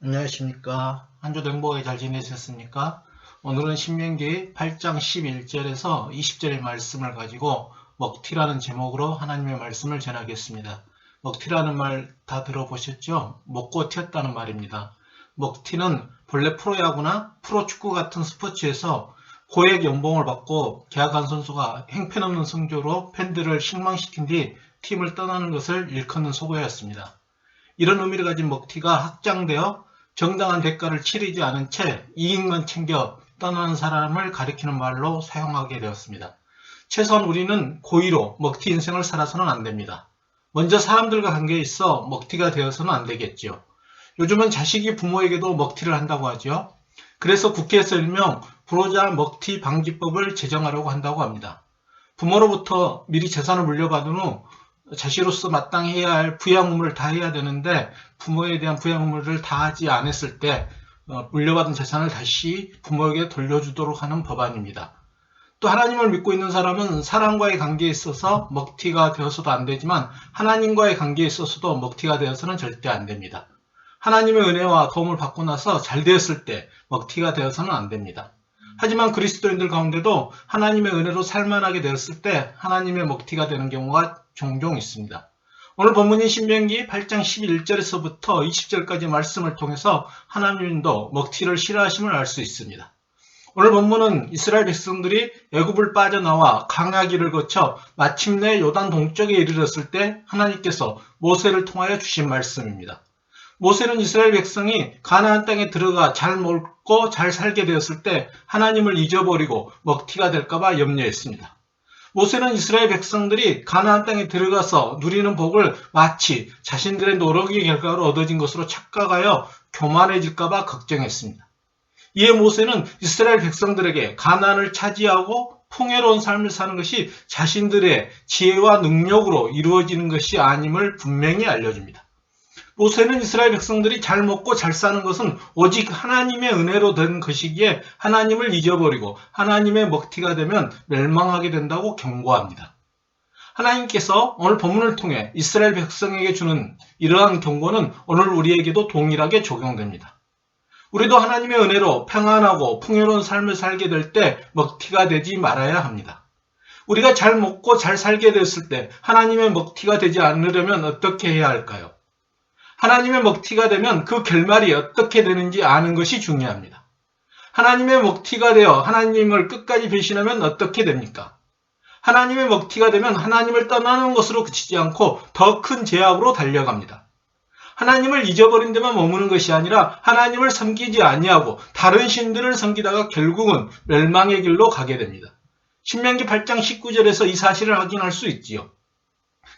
안녕하십니까. 한 주도 행복하게 잘 지내셨습니까? 오늘은 신명기 8장 11절에서 20절의 말씀을 가지고 먹튀라는 제목으로 하나님의 말씀을 전하겠습니다. 먹튀라는 말 다 들어보셨죠? 먹고 튀었다는 말입니다. 먹튀는 본래 프로야구나 프로축구 같은 스포츠에서 고액 연봉을 받고 계약한 선수가 행편없는 성조로 팬들을 실망시킨 뒤 팀을 떠나는 것을 일컫는 속어였습니다. 이런 의미를 가진 먹튀가 확장되어 정당한 대가를 치르지 않은 채 이익만 챙겨 떠나는 사람을 가리키는 말로 사용하게 되었습니다. 최소한 우리는 고의로 먹튀 인생을 살아서는 안 됩니다. 먼저 사람들과 관계에 있어 먹튀가 되어서는 안 되겠죠. 요즘은 자식이 부모에게도 먹튀를 한다고 하죠. 그래서 국회에서 일명 불효자 먹튀 방지법을 제정하려고 한다고 합니다. 부모로부터 미리 재산을 물려받은 후 자식으로서 마땅히 해야 할 부양 의무를 다 해야 되는데 부모에 대한 부양 의무를 다 하지 않았을 때 물려받은 재산을 다시 부모에게 돌려주도록 하는 법안입니다. 또 하나님을 믿고 있는 사람은 사람과의 관계에 있어서 먹튀가 되어서도 안 되지만 하나님과의 관계에 있어서도 먹튀가 되어서는 절대 안 됩니다. 하나님의 은혜와 도움을 받고 나서 잘 되었을 때 먹튀가 되어서는 안 됩니다. 하지만 그리스도인들 가운데도 하나님의 은혜로 살만하게 되었을 때 하나님의 먹튀가 되는 경우가 종종 있습니다. 오늘 본문인 신명기 8장 11절에서부터 20절까지 말씀을 통해서 하나님도 먹튀를 싫어하심을 알 수 있습니다. 오늘 본문은 이스라엘 백성들이 애굽을 빠져나와 강야기를 거쳐 마침내 요단 동쪽에 이르렀을 때 하나님께서 모세를 통하여 주신 말씀입니다. 모세는 이스라엘 백성이 가나안 땅에 들어가 잘 먹고 잘 살게 되었을 때 하나님을 잊어버리고 먹튀가 될까봐 염려했습니다. 모세는 이스라엘 백성들이 가나안 땅에 들어가서 누리는 복을 마치 자신들의 노력의 결과로 얻어진 것으로 착각하여 교만해질까봐 걱정했습니다. 이에 모세는 이스라엘 백성들에게 가나안을 차지하고 풍요로운 삶을 사는 것이 자신들의 지혜와 능력으로 이루어지는 것이 아님을 분명히 알려줍니다. 모세는 이스라엘 백성들이 잘 먹고 잘 사는 것은 오직 하나님의 은혜로 된 것이기에 하나님을 잊어버리고 하나님의 먹튀가 되면 멸망하게 된다고 경고합니다. 하나님께서 오늘 본문을 통해 이스라엘 백성에게 주는 이러한 경고는 오늘 우리에게도 동일하게 적용됩니다. 우리도 하나님의 은혜로 평안하고 풍요로운 삶을 살게 될 때 먹튀가 되지 말아야 합니다. 우리가 잘 먹고 잘 살게 됐을 때 하나님의 먹튀가 되지 않으려면 어떻게 해야 할까요? 하나님의 먹튀가 되면 그 결말이 어떻게 되는지 아는 것이 중요합니다. 하나님의 먹튀가 되어 하나님을 끝까지 배신하면 어떻게 됩니까? 하나님의 먹튀가 되면 하나님을 떠나는 것으로 그치지 않고 더 큰 죄악으로 달려갑니다. 하나님을 잊어버린 데만 머무는 것이 아니라 하나님을 섬기지 아니하고 다른 신들을 섬기다가 결국은 멸망의 길로 가게 됩니다. 신명기 8장 19절에서 이 사실을 확인할 수 있지요.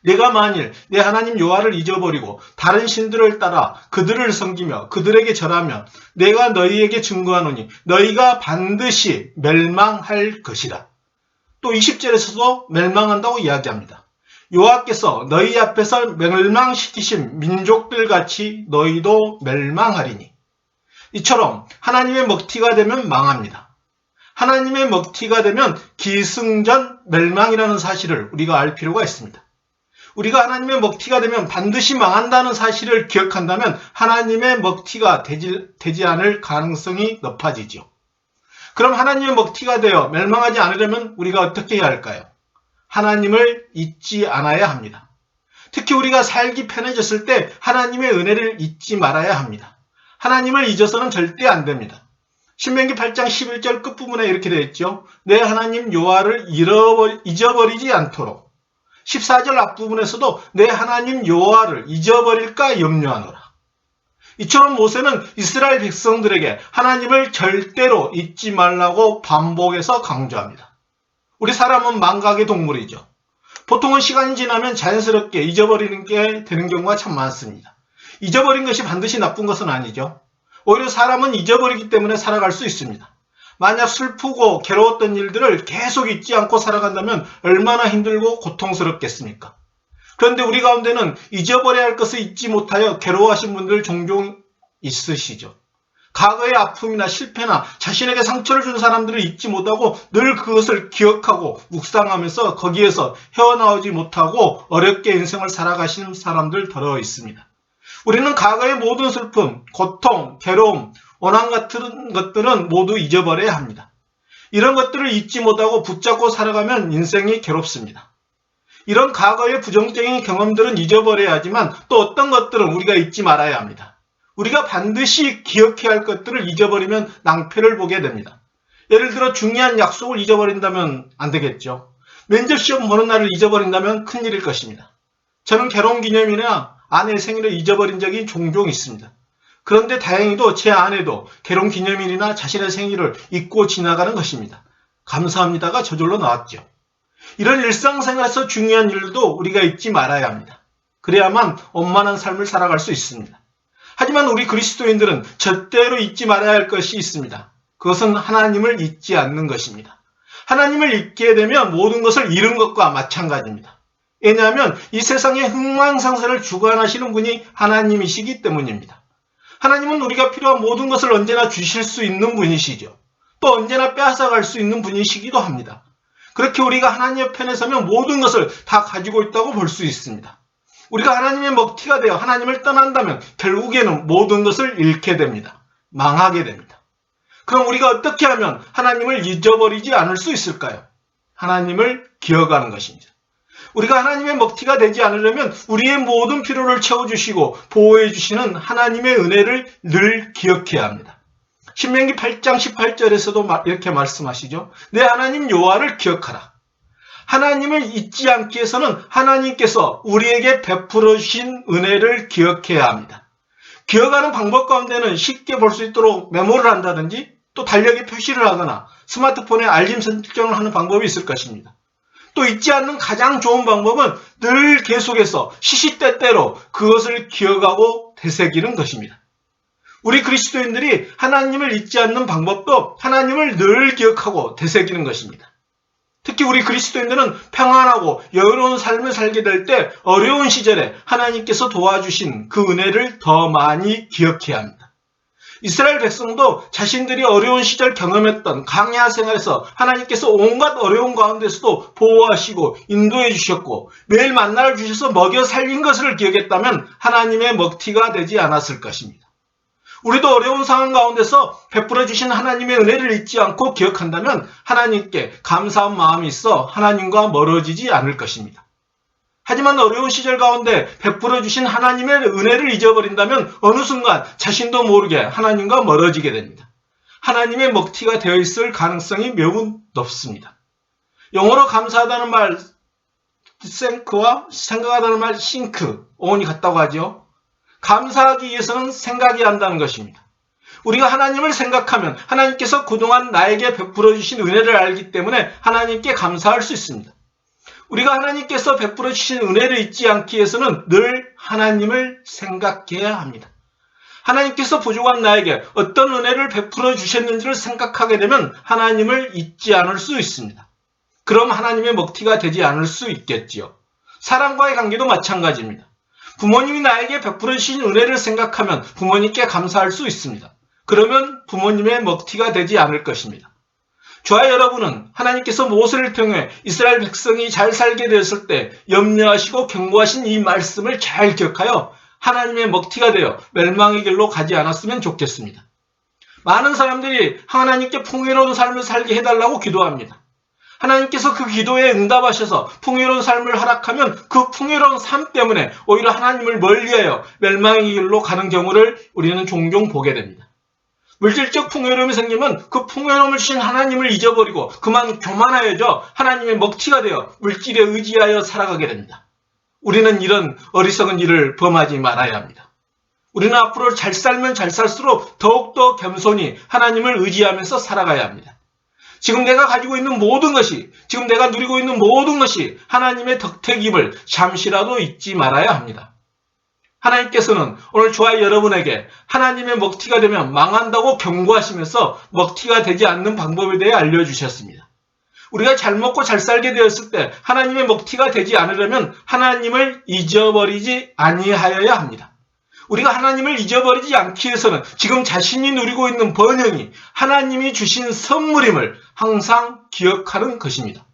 내가 만일 내 하나님 여호와를 잊어버리고 다른 신들을 따라 그들을 섬기며 그들에게 절하면 내가 너희에게 증거하노니 너희가 반드시 멸망할 것이다. 또 20절에서도 멸망한다고 이야기합니다. 여호와께서 너희 앞에서 멸망시키신 민족들 같이 너희도 멸망하리니. 이처럼 하나님의 먹튀가 되면 망합니다. 하나님의 먹튀가 되면 기승전 멸망이라는 사실을 우리가 알 필요가 있습니다. 우리가 하나님의 먹튀가 되면 반드시 망한다는 사실을 기억한다면 하나님의 먹튀가 되지 않을 가능성이 높아지죠. 그럼 하나님의 먹튀가 되어 멸망하지 않으려면 우리가 어떻게 해야 할까요? 하나님을 잊지 않아야 합니다. 특히 우리가 살기 편해졌을 때 하나님의 은혜를 잊지 말아야 합니다. 하나님을 잊어서는 절대 안 됩니다. 신명기 8장 11절 끝부분에 이렇게 되어 있죠. 내 하나님 여호와를 잊어버리지 않도록. 14절 앞부분에서도 내 하나님 여호와를 잊어버릴까 염려하노라. 이처럼 모세는 이스라엘 백성들에게 하나님을 절대로 잊지 말라고 반복해서 강조합니다. 우리 사람은 망각의 동물이죠. 보통은 시간이 지나면 자연스럽게 잊어버리는 게 되는 경우가 참 많습니다. 잊어버린 것이 반드시 나쁜 것은 아니죠. 오히려 사람은 잊어버리기 때문에 살아갈 수 있습니다. 만약 슬프고 괴로웠던 일들을 계속 잊지 않고 살아간다면 얼마나 힘들고 고통스럽겠습니까? 그런데 우리 가운데는 잊어버려야 할 것을 잊지 못하여 괴로워하신 분들 종종 있으시죠. 과거의 아픔이나 실패나 자신에게 상처를 준 사람들을 잊지 못하고 늘 그것을 기억하고 묵상하면서 거기에서 헤어나오지 못하고 어렵게 인생을 살아가시는 사람들 더러 있습니다. 우리는 과거의 모든 슬픔, 고통, 괴로움, 원한 같은 것들은 모두 잊어버려야 합니다. 이런 것들을 잊지 못하고 붙잡고 살아가면 인생이 괴롭습니다. 이런 과거의 부정적인 경험들은 잊어버려야 하지만 또 어떤 것들은 우리가 잊지 말아야 합니다. 우리가 반드시 기억해야 할 것들을 잊어버리면 낭패를 보게 됩니다. 예를 들어 중요한 약속을 잊어버린다면 안 되겠죠. 면접시험 보는 날을 잊어버린다면 큰일일 것입니다. 저는 결혼기념일이나 아내 생일을 잊어버린 적이 종종 있습니다. 그런데 다행히도 제 아내도 결혼기념일이나 자신의 생일을 잊고 지나가는 것입니다. 감사합니다가 저절로 나왔죠. 이런 일상생활에서 중요한 일도 우리가 잊지 말아야 합니다. 그래야만 원만한 삶을 살아갈 수 있습니다. 하지만 우리 그리스도인들은 절대로 잊지 말아야 할 것이 있습니다. 그것은 하나님을 잊지 않는 것입니다. 하나님을 잊게 되면 모든 것을 잃은 것과 마찬가지입니다. 왜냐하면 이 세상의 흥망성쇠를 주관하시는 분이 하나님이시기 때문입니다. 하나님은 우리가 필요한 모든 것을 언제나 주실 수 있는 분이시죠. 또 언제나 빼앗아갈 수 있는 분이시기도 합니다. 그렇게 우리가 하나님의 편에 서면 모든 것을 다 가지고 있다고 볼 수 있습니다. 우리가 하나님의 먹튀가 되어 하나님을 떠난다면 결국에는 모든 것을 잃게 됩니다. 망하게 됩니다. 그럼 우리가 어떻게 하면 하나님을 잊어버리지 않을 수 있을까요? 하나님을 기억하는 것입니다. 우리가 하나님의 먹튀가 되지 않으려면 우리의 모든 필요를 채워주시고 보호해 주시는 하나님의 은혜를 늘 기억해야 합니다. 신명기 8장 18절에서도 이렇게 말씀하시죠. 내 하나님 여호와를 기억하라. 하나님을 잊지 않기 위해서는 하나님께서 우리에게 베풀어 주신 은혜를 기억해야 합니다. 기억하는 방법 가운데는 쉽게 볼 수 있도록 메모를 한다든지 또 달력에 표시를 하거나 스마트폰에 알림 설정을 하는 방법이 있을 것입니다. 또 잊지 않는 가장 좋은 방법은 늘 계속해서 시시때때로 그것을 기억하고 되새기는 것입니다. 우리 그리스도인들이 하나님을 잊지 않는 방법도 하나님을 늘 기억하고 되새기는 것입니다. 특히 우리 그리스도인들은 평안하고 여유로운 삶을 살게 될 때 어려운 시절에 하나님께서 도와주신 그 은혜를 더 많이 기억해야 합니다. 이스라엘 백성도 자신들이 어려운 시절 경험했던 광야 생활에서 하나님께서 온갖 어려운 가운데서도 보호하시고 인도해 주셨고 매일 만나를 주셔서 먹여 살린 것을 기억했다면 하나님의 먹튀가 되지 않았을 것입니다. 우리도 어려운 상황 가운데서 베풀어 주신 하나님의 은혜를 잊지 않고 기억한다면 하나님께 감사한 마음이 있어 하나님과 멀어지지 않을 것입니다. 하지만 어려운 시절 가운데 베풀어 주신 하나님의 은혜를 잊어버린다면 어느 순간 자신도 모르게 하나님과 멀어지게 됩니다. 하나님의 먹튀가 되어 있을 가능성이 매우 높습니다. 영어로 감사하다는 말 thank와 생각하다는 말 think, 어원이 같다고 하죠. 감사하기 위해서는 생각해야 한다는 것입니다. 우리가 하나님을 생각하면 하나님께서 그동안 나에게 베풀어 주신 은혜를 알기 때문에 하나님께 감사할 수 있습니다. 우리가 하나님께서 베풀어 주신 은혜를 잊지 않기 위해서는 늘 하나님을 생각해야 합니다. 하나님께서 부족한 나에게 어떤 은혜를 베풀어 주셨는지를 생각하게 되면 하나님을 잊지 않을 수 있습니다. 그럼 하나님의 먹튀가 되지 않을 수 있겠지요. 사람과의 관계도 마찬가지입니다. 부모님이 나에게 베풀어 주신 은혜를 생각하면 부모님께 감사할 수 있습니다. 그러면 부모님의 먹튀가 되지 않을 것입니다. 저와 여러분은 하나님께서 모세를 통해 이스라엘 백성이 잘 살게 되었을 때 염려하시고 경고하신 이 말씀을 잘 기억하여 하나님의 먹튀가 되어 멸망의 길로 가지 않았으면 좋겠습니다. 많은 사람들이 하나님께 풍요로운 삶을 살게 해달라고 기도합니다. 하나님께서 그 기도에 응답하셔서 풍요로운 삶을 허락하면 그 풍요로운 삶 때문에 오히려 하나님을 멀리하여 멸망의 길로 가는 경우를 우리는 종종 보게 됩니다. 물질적 풍요로움이 생기면 그 풍요로움을 주신 하나님을 잊어버리고 그만 교만하여져 하나님의 먹튀가 되어 물질에 의지하여 살아가게 됩니다. 우리는 이런 어리석은 일을 범하지 말아야 합니다. 우리는 앞으로 잘 살면 잘 살수록 더욱더 겸손히 하나님을 의지하면서 살아가야 합니다. 지금 내가 가지고 있는 모든 것이, 지금 내가 누리고 있는 모든 것이 하나님의 덕택임을 잠시라도 잊지 말아야 합니다. 하나님께서는 오늘 저와 여러분에게 하나님의 먹튀가 되면 망한다고 경고하시면서 먹튀가 되지 않는 방법에 대해 알려주셨습니다. 우리가 잘 먹고 잘 살게 되었을 때 하나님의 먹튀가 되지 않으려면 하나님을 잊어버리지 아니하여야 합니다. 우리가 하나님을 잊어버리지 않기 위해서는 지금 자신이 누리고 있는 번영이 하나님이 주신 선물임을 항상 기억하는 것입니다.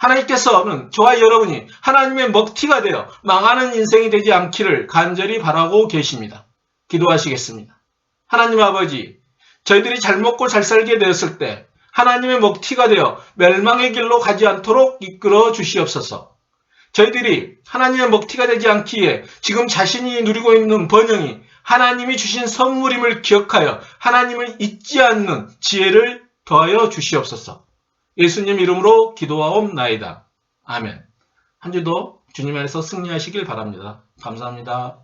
하나님께서는 저와 여러분이 하나님의 먹튀가 되어 망하는 인생이 되지 않기를 간절히 바라고 계십니다. 기도하시겠습니다. 하나님 아버지, 저희들이 잘 먹고 잘 살게 되었을 때 하나님의 먹튀가 되어 멸망의 길로 가지 않도록 이끌어 주시옵소서. 저희들이 하나님의 먹튀가 되지 않기에 지금 자신이 누리고 있는 번영이 하나님이 주신 선물임을 기억하여 하나님을 잊지 않는 지혜를 더하여 주시옵소서. 예수님 이름으로 기도하옵나이다. 아멘. 한 주도 주님 안에서 승리하시길 바랍니다. 감사합니다.